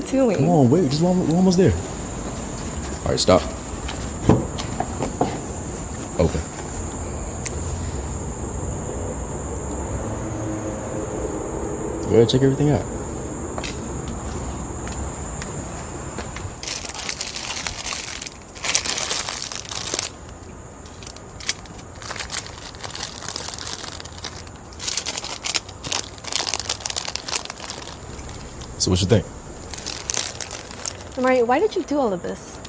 Come doing? on, wait, we're almost there. All right, stop. Open. Go ahead, check everything out. So what you think? Amari, why did you do all of this?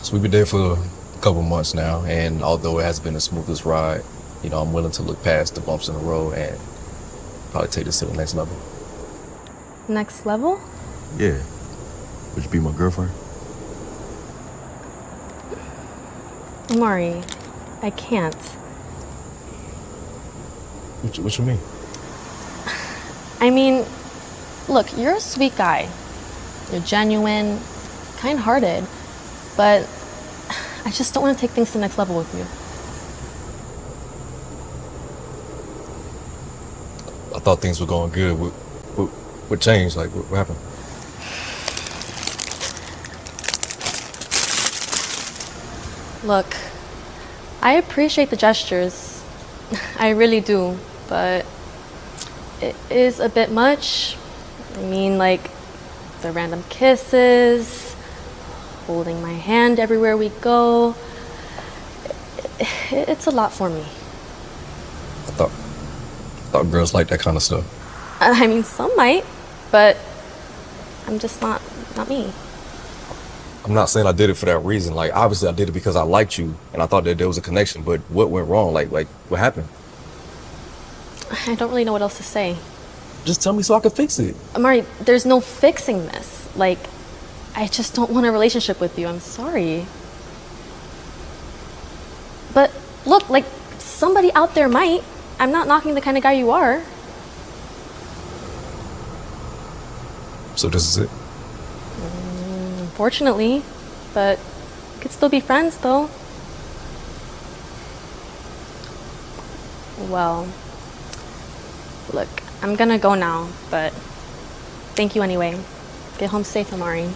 So we've been there for a couple months now, and although it hasn't been the smoothest ride, I'm willing to look past the bumps in the road and probably take this to the next level. Next level? Yeah. Would you be my girlfriend? Amari, I can't. What you mean? I mean, look, you're a sweet guy. You're genuine, kind-hearted, but I just don't want to take things to the next level with you. I thought things were going good. What changed? Like, what happened? Look, I appreciate the gestures. I really do, but it is a bit much. I mean, like, the random kisses, holding my hand everywhere we go. It's a lot for me. I thought girls like that kind of stuff. I mean, some might, but I'm just not me. I'm not saying I did it for that reason. Like, obviously I did it because I liked you and I thought that there was a connection, but what went wrong? Like what happened? I don't really know what else to say. Just tell me so I can fix it. Amari, there's no fixing this. Like, I just don't want a relationship with you. I'm sorry. But look, like, somebody out there might. I'm not knocking the kind of guy you are. So this is it? Unfortunately, but we could still be friends, though. Well, look, I'm gonna go now, but thank you anyway. Get home safe, Amari.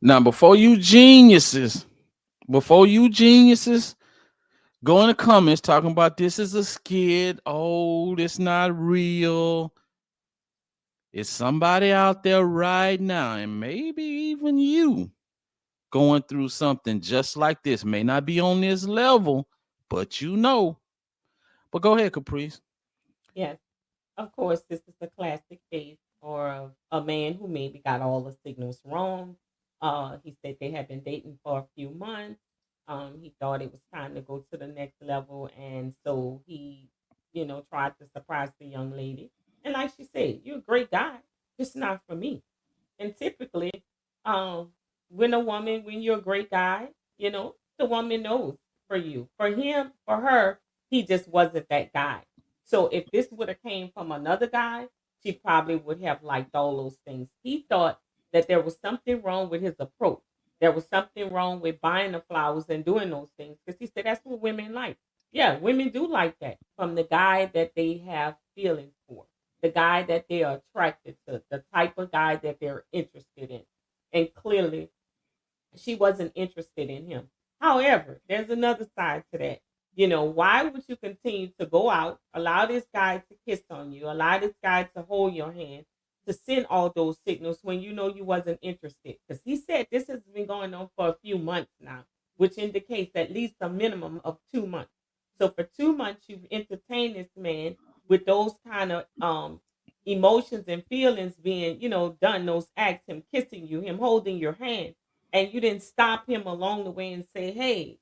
Now, before you geniuses, go in the comments talking about this is a skit. Oh, it's not real. It's somebody out there right now, and maybe even you, going through something just like this. May not be on this level, but you know. But go ahead, Caprice. Yes, of course, this is a classic case or a man who maybe got all the signals wrong. He said they had been dating for a few months. He thought it was time to go to the next level, and so he, tried to surprise the young lady. And like she said, you're a great guy, just not for me. And typically, um, when you're a great guy, the woman knows for you. For him, for her, he just wasn't that guy. So if this would have came from another guy, she probably would have liked all those things. He thought that there was something wrong with his approach. There was something wrong with buying the flowers and doing those things because he said that's what women like. Yeah, women do like that from the guy that they have feelings for, the guy that they are attracted to, the type of guy that they're interested in. And clearly, she wasn't interested in him. However, there's another side to that. Why would you continue to go out, allow this guy to kiss on you, allow this guy to hold your hand, to send all those signals when you know you wasn't interested? Because he said this has been going on for a few months now, which indicates at least a minimum of 2 months. So for 2 months, you've entertained this man with those kind of emotions and feelings being, done, those acts, him kissing you, him holding your hand, and you didn't stop him along the way and say, hey,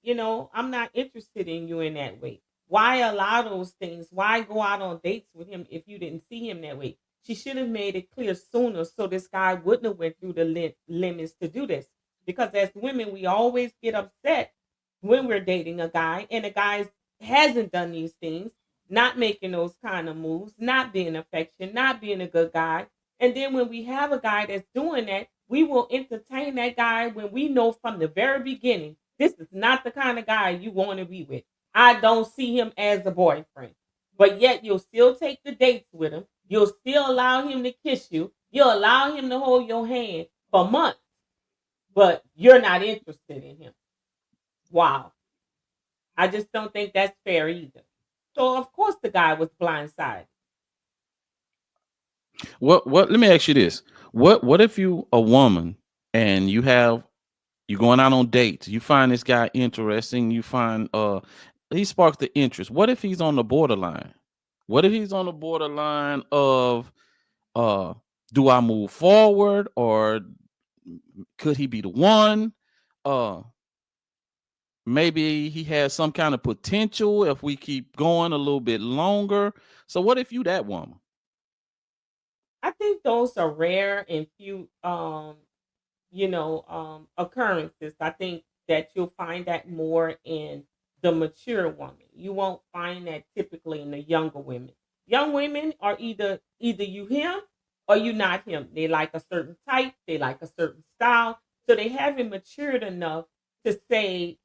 I'm not interested in you in that way. Why allow those things? Why go out on dates with him if you didn't see him that way? She should have made it clear sooner so this guy wouldn't have went through the limits to do this. Because as women, we always get upset when we're dating a guy and a guy hasn't done these things. not making those kind of moves, not being affectionate, not being a good guy. And then when we have a guy that's doing that, we will entertain that guy when we know from the very beginning this is not the kind of guy you want to be with. I don't see him as a boyfriend. But yet you'll still take the dates with him. You'll still allow him to kiss you. You'll allow him to hold your hand for months, but you're not interested in him. Wow. I just don't think that's fair either. So of course the guy was blindsided. What let me ask you this. What if you a woman and you're going out on dates, you find this guy interesting, you find he sparks the interest. What if he's on the borderline? What if he's on the borderline of uh do I move forward, or could he be the one? Uh Maybe he has some kind of potential if we keep going a little bit longer. So what if you that woman? I think those are rare and few occurrences. I think that you'll find that more in the mature woman. You won't find that typically in the younger women. Young women are either you him or you not him. They like a certain type, they like a certain style. So they haven't matured enough to say,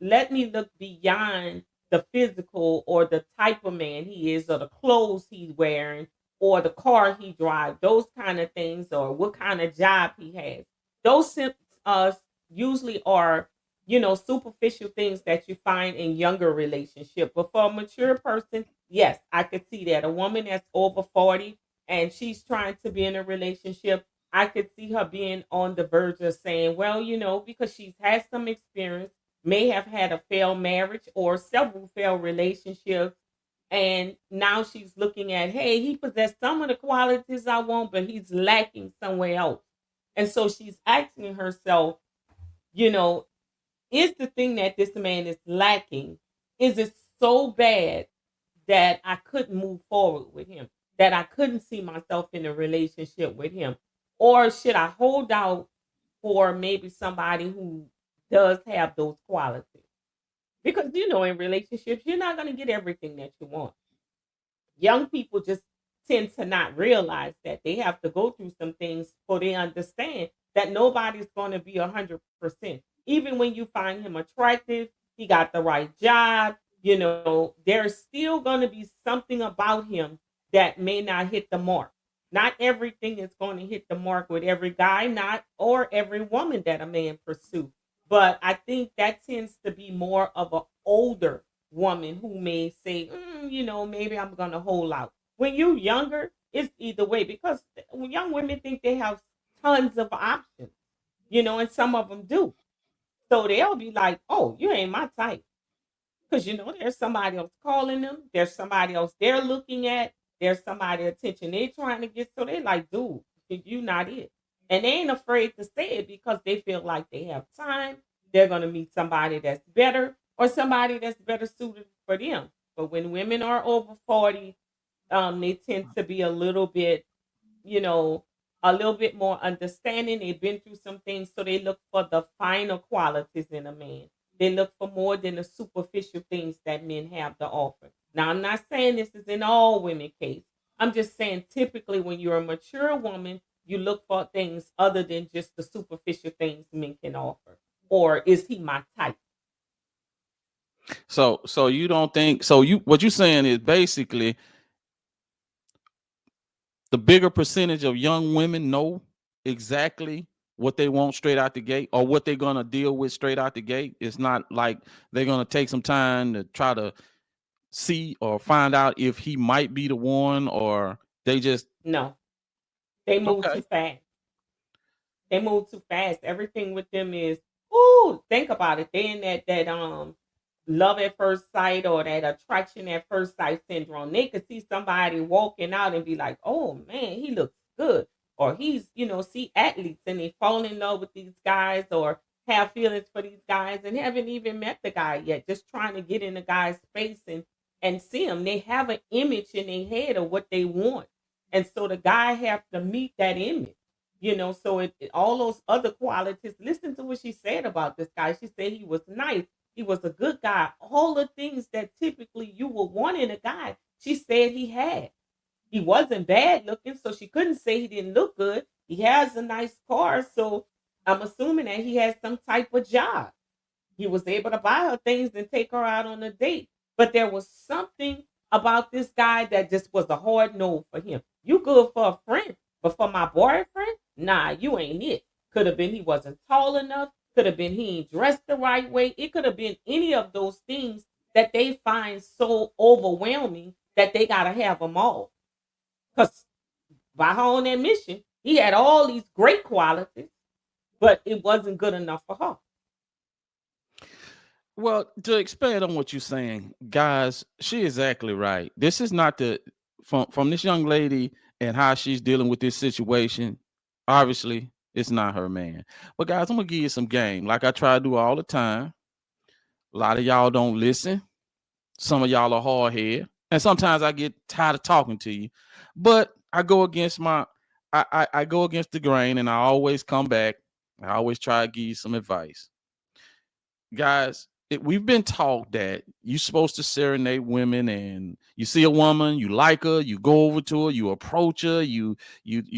let me look beyond the physical or the type of man he is or the clothes he's wearing or the car he drives, those kind of things, or what kind of job he has. Those uh, usually are, superficial things that you find in younger relationship. But for a mature person, yes, I could see that. A woman that's over 40 and she's trying to be in a relationship, I could see her being on the verge of saying, well, because she's had some experience, may have had a failed marriage or several failed relationships, and now she's looking at, hey, he possessed some of the qualities I want, but he's lacking somewhere else. And so she's asking herself, you know, is the thing that this man is lacking, is it so bad that I couldn't move forward with him, that I couldn't see myself in a relationship with him? Or should I hold out for maybe somebody who does have those qualities? Because, in relationships, you're not going to get everything that you want. Young people just tend to not realize that they have to go through some things for they understand that nobody's going to be 100%. Even when you find him attractive, he got the right job, there's still going to be something about him that may not hit the mark. Not everything is going to hit the mark with every guy, not or every woman that a man pursues. But I think that tends to be more of an older woman who may say, maybe I'm going to hold out. When you're younger, it's either way because young women think they have tons of options, and some of them do. So they'll be like, oh, you ain't my type. Because there's somebody else calling them, there's somebody else they're looking at, there's somebody attention they're trying to get. So they like, dude, you not it. And they ain't afraid to say it because they feel like they have time. They're gonna meet somebody that's better or somebody that's better suited for them. But when women are over 40, they tend to be you know, a little bit more understanding. They've been through some things, so they look for the finer qualities in a man. They look for more than the superficial things that men have to offer. Now, I'm not saying this is in all women case. I'm just saying typically when you're a mature woman, you look for things other than just the superficial things men can offer. Or is he my type? So you don't think so? You what you're saying is basically the bigger percentage of young women know exactly what they want straight out the gate, or what they're gonna deal with straight out the gate. It's not like they're gonna take some time to try to see or find out if he might be the one, or they just No, they move too okay. fast. They move too fast. Everything with them is, ooh, think about it. They in that love at first sight or that attraction at first sight syndrome. They could see somebody walking out and be like, oh man, he looks good. Or he's, see athletes and they fall in love with these guys or have feelings for these guys and haven't even met the guy yet. Just trying to get in the guy's face and see him. They have an image in their head of what they want. And so the guy have to meet that image. So all those other qualities. Listen to what she said about this guy. She said he was nice, He was a good guy. All the things that typically you would want in a guy, she said he had. He wasn't bad looking, so she couldn't say he didn't look good. He has a nice car, so I'm assuming that he has some type of job. He was able to buy her things and take her out on a date. But there was something about this guy that just was a hard no for him. You good for a friend, but for my boyfriend, nah, you ain't it. Could have been he wasn't tall enough. Could have been he ain't dressed the right way. It could have been any of those things that they find so overwhelming that they gotta have them all. Because by her own admission, he had all these great qualities, but it wasn't good enough for her. Well, to expand on what you're saying, guys, she exactly right. This is not the from this young lady and how she's dealing with this situation. Obviously, it's not her man. But guys, I'm gonna give you some game, like I try to do all the time. A lot of y'all don't listen. Some of y'all are hard head, and sometimes I get tired of talking to you. But I go against I go against the grain, and I always come back. I always try to give you some advice, guys. We've been taught that you're supposed to serenade women, and you see a woman, you like her, you go over to her, you approach her, you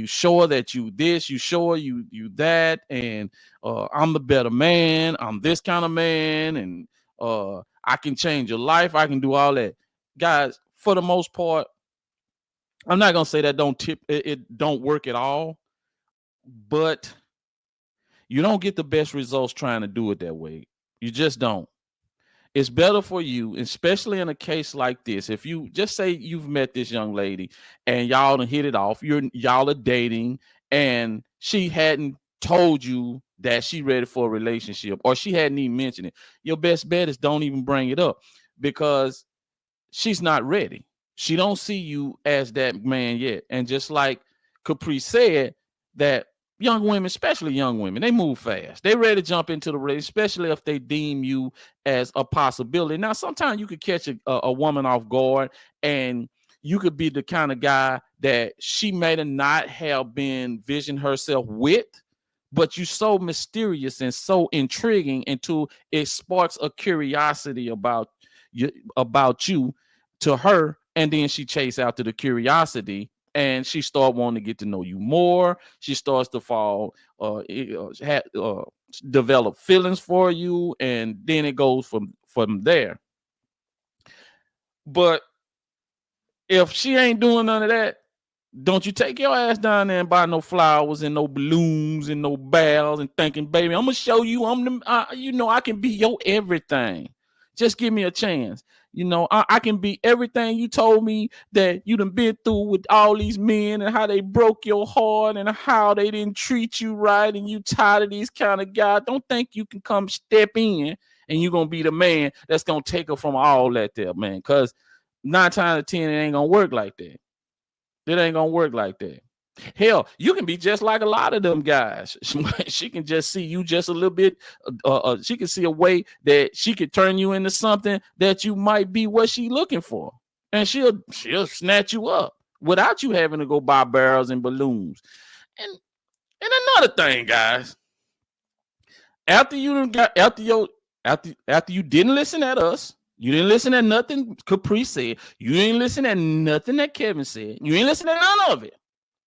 show her that you this, you show her you that, and I'm the better man, I'm this kind of man, and I can change your life, I can do all that, guys. For the most part, I'm not gonna say that it don't work at all, but you don't get the best results trying to do it that way. You just don't. It's better for you, especially in a case like this. If you just say you've met this young lady and y'all done hit it off, y'all are dating, and she hadn't told you that she ready for a relationship, or she hadn't even mentioned it. Your best bet is don't even bring it up, because she's not ready. She don't see you as that man yet. And just like Caprice said, that young women, especially young women, they move fast. They ready to jump into the race, especially if they deem you as a possibility. Now, sometimes you could catch a woman off guard, and you could be the kind of guy that she may not have been vision herself with, but you're so mysterious and so intriguing until it sparks a curiosity about you to her, and then she chase after the curiosity, and she start wanting to get to know you more. She starts to fall, develop feelings for you, and then it goes from there. But if she ain't doing none of that, don't you take your ass down there and buy no flowers and no balloons and no bells and thinking, baby, I'm gonna show you I can be your everything. Just give me a chance. I can be everything you told me that you done been through with all these men, and how they broke your heart and how they didn't treat you right, and you tired of these kind of guys. Don't think you can come step in and you're gonna be the man that's gonna take her from all that there, man. Because 9 times out of 10, it ain't gonna work like that. It ain't gonna work like that. Hell, you can be just like a lot of them guys. She can just see you just a little bit. She can see a way that she could turn you into something that you might be what she looking for, and she'll snatch you up without you having to go buy barrels and balloons. And another thing, guys, after you got after you didn't listen at us, you didn't listen at nothing Caprice said, you didn't listen at nothing that Kevin said, you ain't listen to none of it,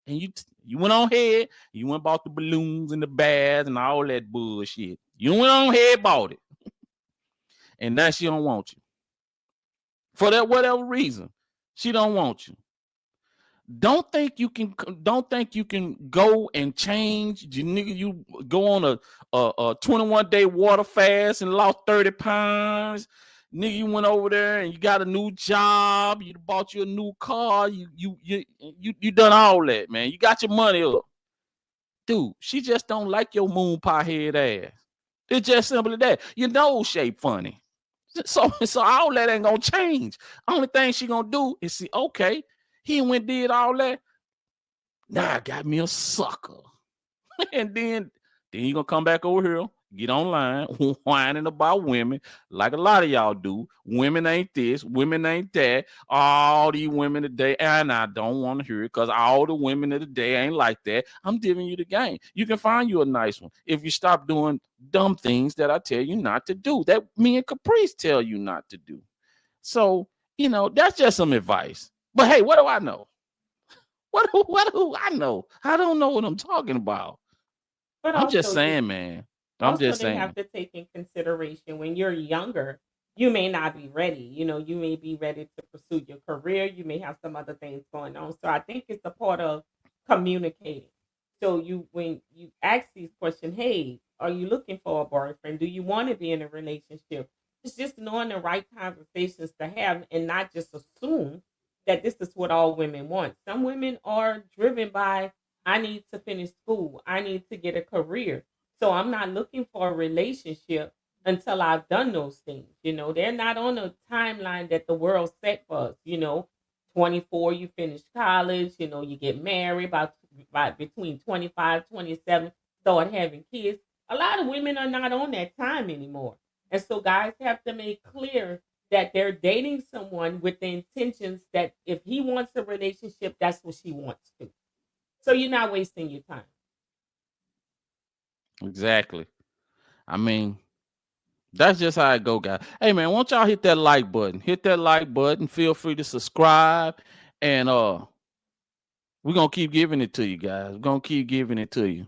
and you went on ahead, you went bought the balloons and the bags and all that bullshit. You went on ahead, bought it, and now she don't want you for that whatever reason. She don't want you. Don't think you can go and change. You go on a 21-day water fast and lost 30 pounds. Nigga, you went over there and you got a new job. You bought you a new car. You done all that, man. You got your money up. Dude, she just don't like your moon pie head ass. It's just simple as that. Your nose shape funny. So all that ain't gonna change. Only thing she gonna do is see, okay, he went did all that. Now I got me a sucker. And then you gonna come back over here get online whining about women like a lot of y'all do. Women ain't this, women ain't that. All these women today, and I don't want to hear it because all the women of the day ain't like that. I'm giving you the game. You can find you a nice one if you stop doing dumb things that I tell you not to do, that me and Caprice tell you not to do. So, that's just some advice. But hey, what do I know? What do I know? I don't know what I'm talking about. But I'm just also, saying, man. I'm also just they saying. have to take in consideration when you're younger, you may not be ready. You may be ready to pursue your career. You may have some other things going on. So I think it's a part of communicating. So when you ask these questions, hey, are you looking for a boyfriend? Do you want to be in a relationship? It's just knowing the right conversations to have and not just assume that this is what all women want. Some women are driven by, I need to finish school. I need to get a career. So I'm not looking for a relationship until I've done those things. They're not on a timeline that the world set for us. 24, you finish college, you get married by between 25, 27, start having kids. A lot of women are not on that time anymore. And so guys have to make clear that they're dating someone with the intentions that if he wants a relationship, that's what she wants to. So you're not wasting your time. Exactly. I mean, that's just how it go, guys. Hey, man, won't y'all hit that like button? Hit that like button. Feel free to subscribe. And we're going to keep giving it to you, guys. We're going to keep giving it to you.